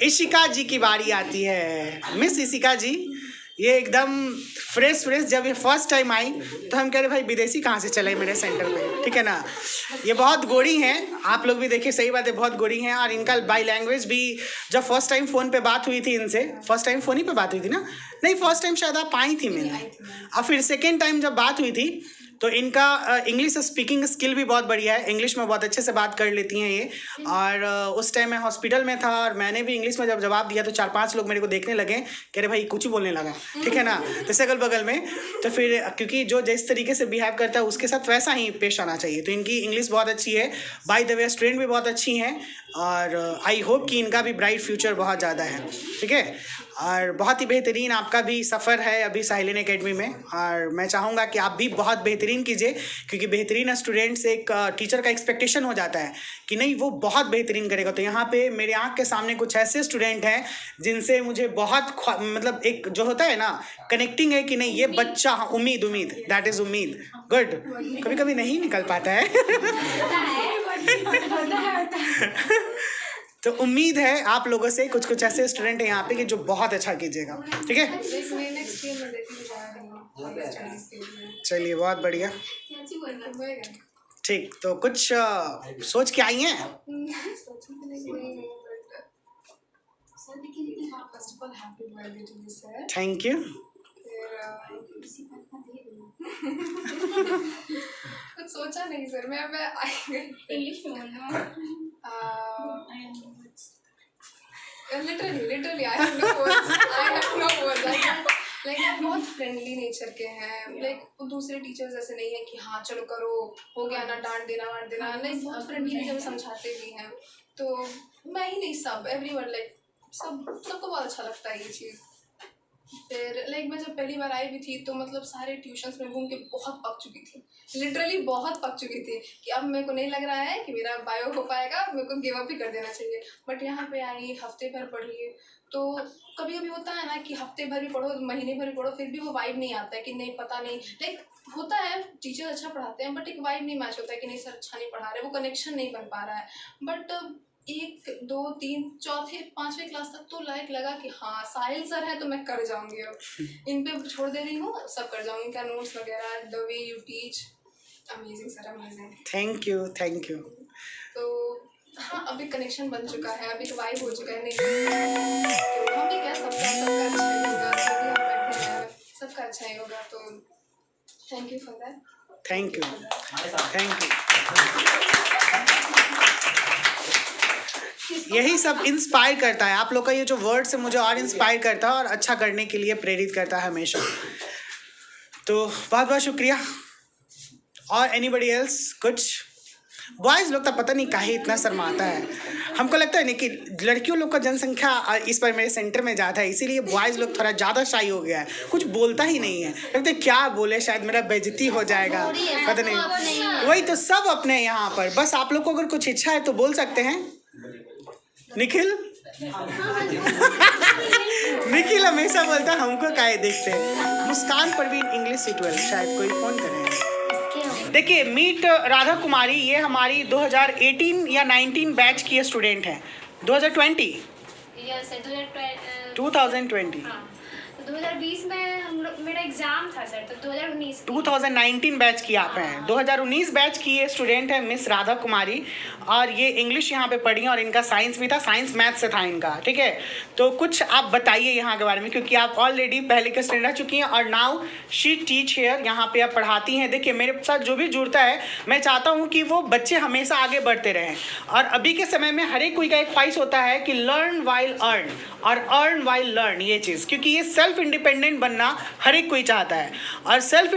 इशिका जी की बारी आती है। मिस इशिका जी, ये एकदम फ्रेश जब ये फर्स्ट टाइम आई तो हम कह रहे भाई विदेशी कहाँ से चले मेरे सेंटर पे, ठीक है ना। ये बहुत गोरी हैं, आप लोग भी देखिए, सही बात है, बहुत गोरी हैं। और इनका बाई लैंग्वेज भी, जब फर्स्ट टाइम फ़ोन पे बात हुई थी इनसे, फर्स्ट टाइम फ़ोन ही पे बात हुई थी ना, नहीं फर्स्ट टाइम शायद आप आई थी मिलने, और फिर सेकेंड टाइम जब बात हुई थी तो इनका इंग्लिश स्पीकिंग स्किल भी बहुत बढ़िया है, इंग्लिश में बहुत अच्छे से बात कर लेती हैं ये। और उस टाइम मैं हॉस्पिटल में था और मैंने भी इंग्लिश में जब जवाब दिया तो 4-5 लोग मेरे को देखने लगे, कह रहे भाई कुछ ही बोलने लगा, ठीक है ना, जैसे अगल बगल में। तो फिर क्योंकि जो जिस तरीके से बिहेव करता है उसके साथ वैसा ही पेश आना चाहिए, तो इनकी इंग्लिश बहुत अच्छी है। बाय द वे स्टूडेंट भी बहुत अच्छी हैं और आई होप कि इनका भी ब्राइट फ्यूचर बहुत ज़्यादा है, ठीक है। और बहुत ही बेहतरीन आपका भी सफ़र है अभी साइलेंट एकेडमी में, और मैं चाहूँगा कि आप भी बहुत बेहतरीन कीजिए, क्योंकि बेहतरीन स्टूडेंट से एक टीचर का एक्सपेक्टेशन हो जाता है कि नहीं वो बहुत बेहतरीन करेगा। तो यहाँ पे मेरे आँख के सामने कुछ ऐसे स्टूडेंट हैं जिनसे मुझे बहुत मतलब एक जो होता है ना कनेक्टिंग है कि नहीं ये बच्चा, हाँ, उम्मीद दैट इज़ उम्मीद, गुड। कभी कभी नहीं निकल पाता है तो उम्मीद है आप लोगों से, कुछ ऐसे स्टूडेंट हैं यहाँ पे कि जो बहुत अच्छा कीजिएगा, ठीक है। चलिए बहुत बढ़िया, ठीक। तो कुछ सोच के आई हैं? Thank you. कुछ सोचा नहीं सर, मैं इंग्लिश में literally I have no words like आप बहुत फ्रेंडली नेचर के हैं। लाइक दूसरे टीचर्स ऐसे नहीं है कि हाँ चलो करो हो गया ना, डांट देना वाट देना, लाइक बहुत फ्रेंडली जब समझाते भी हैं। तो मैं ही नहीं, सब एवरीवन, लाइक सबको बहुत अच्छा लगता है ये चीज़। फिर लाइक मैं जब पहली बार आई भी थी तो मतलब सारे ट्यूशन्स में घूम के बहुत पक चुकी थी, लिटरली बहुत पक चुकी थी कि अब मेरे को नहीं लग रहा है कि मेरा बायो हो पाएगा, मेरे को गिव अप ही कर देना चाहिए। बट यहाँ पे आई, हफ्ते भर पढ़ी, तो कभी कभी होता है ना कि हफ्ते भर भी पढ़ो, महीने भर भी पढ़ो, फिर भी वो वाइब नहीं आता है कि नहीं पता नहीं, लाइक होता है टीचर अच्छा पढ़ाते हैं बट एक वाइब नहीं मैच होता है कि नहीं सर अच्छा नहीं पढ़ा रहे, वो कनेक्शन नहीं बन पा रहा है। बट 1, 2, 3, चौथे 5वें क्लास तक तो लाइक लगा कि हाँ साहिल सर है तो मैं कर जाऊंगी, अब इन पे छोड़ दे रही हूँ, सब कर जाऊंगी, इनका नोट्स वगैरह, the way you teach, amazing sir, amazing, thank you. तो हाँ अभी कनेक्शन बन चुका है, अभी तो वाइब हो चुका है, नहीं तो हम भी क्या सबका अच्छा ही होगा, जो भी हम बैठे हैं सबका अच्छा ही होगा। तो thank you for that. Thank you. यही सब इंस्पायर करता है, आप लोग का ये जो वर्ड से मुझे और इंस्पायर करता है और अच्छा करने के लिए प्रेरित करता है हमेशा। तो बहुत बहुत शुक्रिया। और एनीबडी एल्स? कुछ बॉयज़ लोग तो पता नहीं काहे इतना शर्माता है, हमको लगता है नहीं कि लड़कियों लोग का जनसंख्या इस पर मेरे सेंटर में ज़्यादा है, इसीलिए बॉयज़ लोग थोड़ा ज़्यादा शाई हो गया है, कुछ बोलता ही नहीं है, लगता है क्या बोले शायद मेरा बेइज्जती हो जाएगा, पता नहीं। वही तो सब अपने यहाँ पर, बस आप लोग को अगर कुछ इच्छा है तो बोल सकते हैं। निखिल निखिल हमेशा बोलता है हमको काहे देखते हैं। मुस्कान परवीन इंग्लिश C12, शायद कोई फ़ोन करे। देखिए मीट राधा कुमारी, ये हमारी 2018 या 19 बैच की स्टूडेंट हैं। 2020 2020 में हम लोग, मेरा एग्जाम था सर, तो 2019 बैच की आप हैं। 2019 बैच की ये स्टूडेंट है मिस राधा कुमारी, और ये इंग्लिश यहाँ पे पढ़ी हैं और इनका साइंस भी था, साइंस मैथ से था इनका, ठीक है। तो कुछ आप बताइए यहाँ के बारे में, क्योंकि आप ऑलरेडी पहले के स्टूडेंट रह चुकी हैं और नाउ शी टीच हेयर, यहाँ पे आप पढ़ाती हैं। देखिए मेरे साथ जो भी जुड़ता है मैं चाहता हूँ कि वो बच्चे हमेशा आगे बढ़ते रहें, और अभी के समय में हर एक कोई का एक ख्वाहिश होता है कि लर्न वाइल अर्न और अर्न वाइल लर्न, ये चीज़, क्योंकि ये सेल्फ इंडिपेंडेंट बनना हर एक कोई चाहता है, और सेल्फ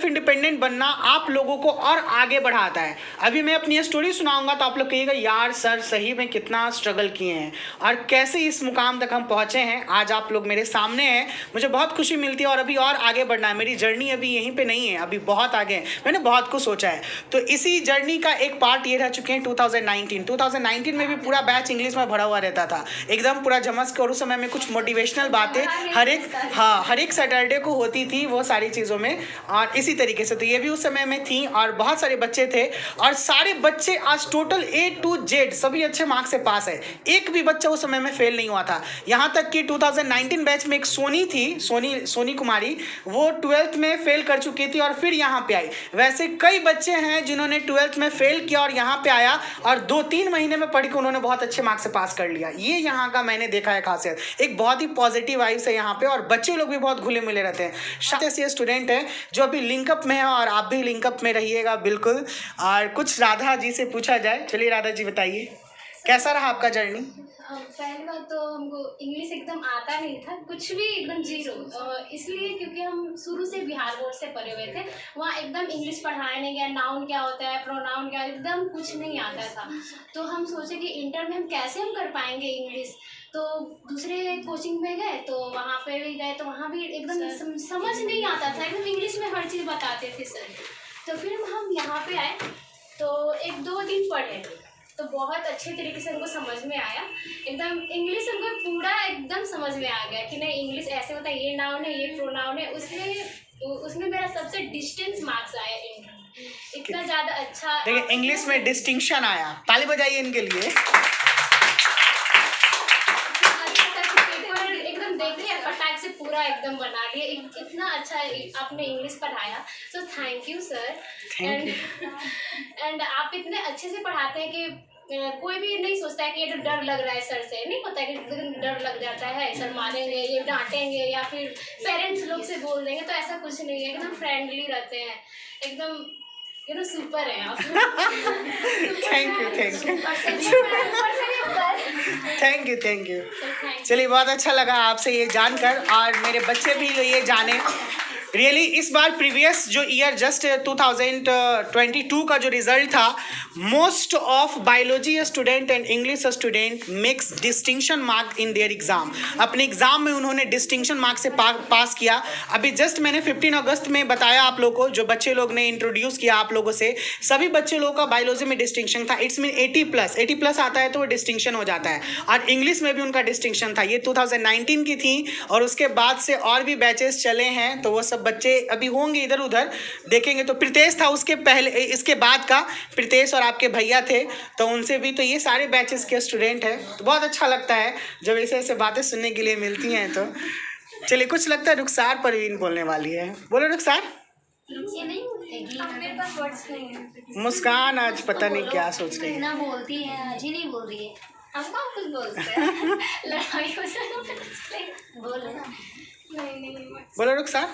इंडिपेंडेंट बनना आप लोगों को और आगे बढ़ाता है। अभी मैं अपनी स्टोरी सुनाऊंगा तो आप लोग कहिएगा यार सर सही में कितना स्ट्रगल किए हैं और कैसे इस मुकाम तक हम पहुँचे हैं। आज आप लोग मेरे सामने हैं, मुझे बहुत खुशी मिलती है, और अभी और आगे बढ़ना है। मेरी जर्नी अभी यहीं पे नहीं है, अभी बहुत आगे है, मैंने बहुत कुछ सोचा है। तो इसी जर्नी का एक पार्ट ये रह चुके हैं 2019 में भी पूरा बैच इंग्लिश में भरा हुआ रहता था, एकदम पूरा झमस के, और उस समय में कुछ मोटिवेशनल बातें हर एक हाँ, हर एक सैटरडे को होती थी वो सारी चीज़ों में। और इसी तरीके से तो ये भी उस समय में थी और बहुत सारे बच्चे थे और सारे बच्चे आज टोटल A to Z सभी अच्छे मार्क्स से पास है। एक भी बच्चा उस समय में फेल नहीं हुआ था। यहाँ तक कि 2019 बैच में एक सोनी थी, सोनी कुमारी, वो 12th में फेल कर चुकी थी और फिर यहाँ पे आई। वैसे कई बच्चे हैं जिन्होंने 12th में फेल किया और यहाँ पे आया और 2-3 महीने में पढ़ के उन्होंने बहुत अच्छे मार्क्स से पास कर लिया। ये यहाँ का मैंने देखा है खासियत, एक बहुत ही पॉजिटिव वाइब्स है यहाँ पे और बच्चे लोग भी बहुत घुले मिले रहते हैं। शायद ऐसे स्टूडेंट हैं जो अभी लिंकअप में है और आप भी लिंकअप में रहिएगा बिल्कुल। और कुछ राधा जी से पूछा जाए। चलिए राधा जी बताइए, कैसा रहा आपका जर्नी? पहली बात तो हमको इंग्लिश एकदम आता नहीं था, कुछ भी एकदम जीरो। इसलिए क्योंकि हम शुरू से बिहार बोर्ड से पढ़े हुए थे, वहाँ एकदम इंग्लिश पढ़ाया नहीं गया। नाउन क्या होता है, प्रोनाउन क्या, एकदम कुछ नहीं आता था। तो हम सोचे कि इंटर में हम कैसे हम कर पाएंगे इंग्लिश। तो दूसरे कोचिंग में गए, तो वहाँ पे भी गए तो वहाँ भी एकदम समझ नहीं आता था, एकदम इंग्लिश में हर चीज़ बताते थे सर। तो फिर हम यहाँ पे आए तो 1-2 दिन पढ़े तो बहुत अच्छे तरीके से हमको समझ में आया। एकदम इंग्लिश हमको पूरा एकदम समझ में आ गया कि नहीं इंग्लिश ऐसे होता है, ये नाउन है, ये प्रोनाउन है। उसमें मेरा सबसे डिस्टेंस मार्क्स आया इंटर में, इतना ज़्यादा अच्छा। देखिए इंग्लिश में डिस्टिंक्शन आया, ताली बजाइए इनके लिए। एकदम देखिए फटाक से पूरा एकदम बना लिए, इतना अच्छा आपने इंग्लिश पढ़ाया। So thank you sir. And आप इतने अच्छे से पढ़ाते हैं कि कोई भी नहीं सोचता है कि ये तो डर लग रहा है सर से, नहीं होता है कि डर लग जाता है सर मारेंगे, ये डांटेंगे या फिर पेरेंट्स लोग से बोल देंगे। तो ऐसा कुछ नहीं है, एकदम फ्रेंडली रहते हैं, एकदम सुपर है आप। Thank you. चलिए बहुत अच्छा लगा आपसे ये जानकर और मेरे बच्चे भी ये जाने रियली इस बार प्रीवियस जो ईयर जस्ट 2022 का जो रिजल्ट था, most of biology student and English student makes distinction mark in their exam. अपने एग्जाम में उन्होंने डिस्टिंक्शन मार्क से पास किया। अभी जस्ट मैंने 15 अगस्त में बताया आप लोगों को, जो बच्चे लोग ने इंट्रोड्यूस किया आप लोगों से, सभी बच्चे लोगों का बायोलॉजी में डिस्टिंक्शन था। इट्स मीन 80+ आता है तो वो डिस्टिंक्शन हो जाता है और इंग्लिश में भी उनका डिस्टिंक्शन था। ये 2019 की थी और उसके बाद से और भी बैचेस चले हैं तो वो सब बच्चे अभी होंगे इधर उधर देखेंगे। तो प्रीतेश था उसके पहले, इसके बाद का प्रीतेश और आपके भैया थे तो उनसे भी, तो ये सारे बैचेस के स्टूडेंट हैं। तो बहुत अच्छा लगता है जब ऐसे ऐसे बातें सुनने के लिए मिलती हैं। तो चलिए कुछ लगता है रुखसार परवीन बोलने वाली है, बोलो रुखसार। मुस्कान आज पता नहीं क्या सोच रही है, ना बोलती है, आज ही नहीं बोल रही है। हम कहाँ कुछ बोलते हैं लड़ाई हो जाए बोलो रुखसार।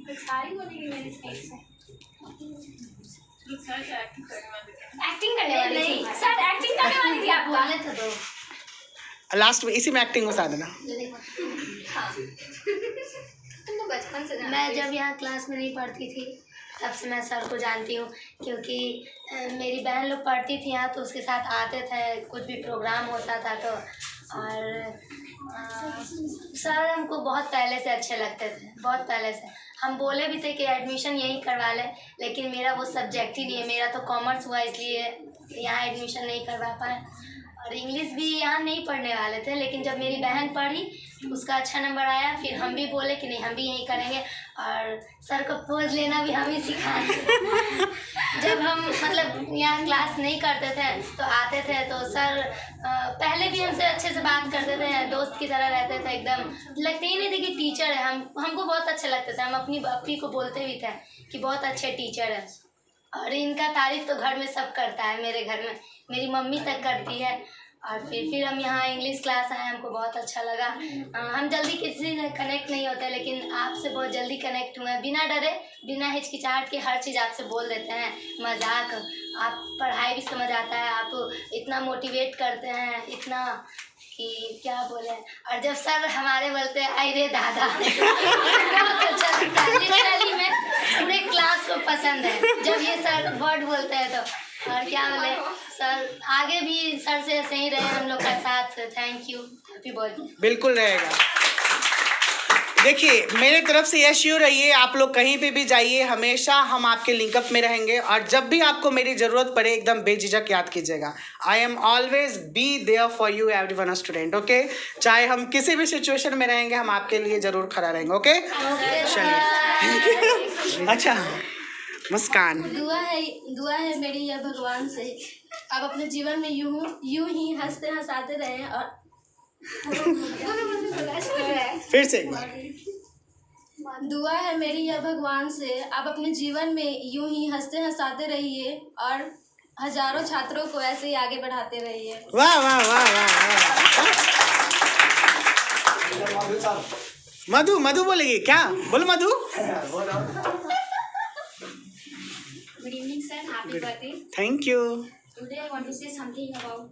सारी बोलेगी मेरी साइड से। एक्टिंग करने वाली थी सर, एक्टिंग करने वाली थी आप बोलने तो दो। लास्ट में इसी में एक्टिंग घुसा देना। हाँ। तुम तो बचपन से मैं जब यहाँ क्लास में नहीं पढ़ती थी तब से मैं सर को जानती हूँ, क्योंकि मेरी बहन लोग पढ़ती थी यहाँ तो उसके साथ आते थे, कुछ भी प्रोग्राम होता था तो। और सर हमको बहुत पहले से अच्छे लगते थे, बहुत पहले से। हम बोले भी थे कि एडमिशन यहीं करवा लें, लेकिन मेरा वो सब्जेक्ट ही नहीं है, मेरा तो कॉमर्स हुआ इसलिए यहाँ एडमिशन नहीं करवा पाए। और इंग्लिश भी यहाँ नहीं पढ़ने वाले थे, लेकिन जब मेरी बहन पढ़ी उसका अच्छा नंबर आया, फिर हम भी बोले कि नहीं हम भी यहीं करेंगे। और सर को पोज लेना भी हम ही सिखाए। जब हम मतलब यहाँ क्लास नहीं करते थे तो आते थे तो सर पहले भी हमसे अच्छे से बात करते थे, दोस्त की तरह रहते थे, एकदम लगते ही नहीं थे कि टीचर है। हमको बहुत अच्छे लगते थे, हम अपनी अपनी को बोलते भी थे कि बहुत अच्छे टीचर है। और इनका तारीफ़ तो घर में सब करता है, मेरे घर में मेरी मम्मी तक करती है। और फिर हम यहाँ इंग्लिश क्लास आए, हमको बहुत अच्छा लगा। हम जल्दी किसी से कनेक्ट नहीं होते, लेकिन आपसे बहुत जल्दी कनेक्ट हुए, बिना डरे बिना हिचकिचाहट के हर चीज़ आपसे बोल देते हैं, मजाक, आप पढ़ाई भी समझ आता है, आप इतना मोटिवेट करते हैं, इतना कि क्या बोले। और जब सर हमारे बोलते हैं आई रे दादा बहुत अच्छा लगता है, लिटरली में पूरे क्लास को पसंद है जब ये सर वर्ड बोलते हैं तो। और क्या बोले सर, आगे भी सर से ऐसे ही रहे हम लोग का साथ। Thank you, happy birthday. बिल्कुल रहेगा। देखिए मेरे तरफ से यह श्योर रहिए, आप लोग कहीं पे भी जाइए हमेशा हम आपके लिंकअप में रहेंगे, और जब भी आपको मेरी ज़रूरत पड़े एकदम बेझिझक याद कीजिएगा। I am always be there for you everyone student, okay. चाहे हम किसी भी सिचुएशन में रहेंगे हम आपके लिए ज़रूर खड़ा रहेंगे, ओके। चलिए अच्छा मुस्कान, दुआ है मेरी यह भगवान से, आप अपने जीवन में यूं ही हंसते हंसाते रहें और फिर से एक बार। दुआ है मेरी यह भगवान से, आप अपने जीवन में यूं ही हंसते हंसाते रहिए और हजारों छात्रों को ऐसे ही आगे बढ़ाते रहिए। वाह वाह वाह वाह। मधु मधु बोलेगी क्या? बोलो मधु। Good evening sir, happy birthday. Thank you. Today I want to say something about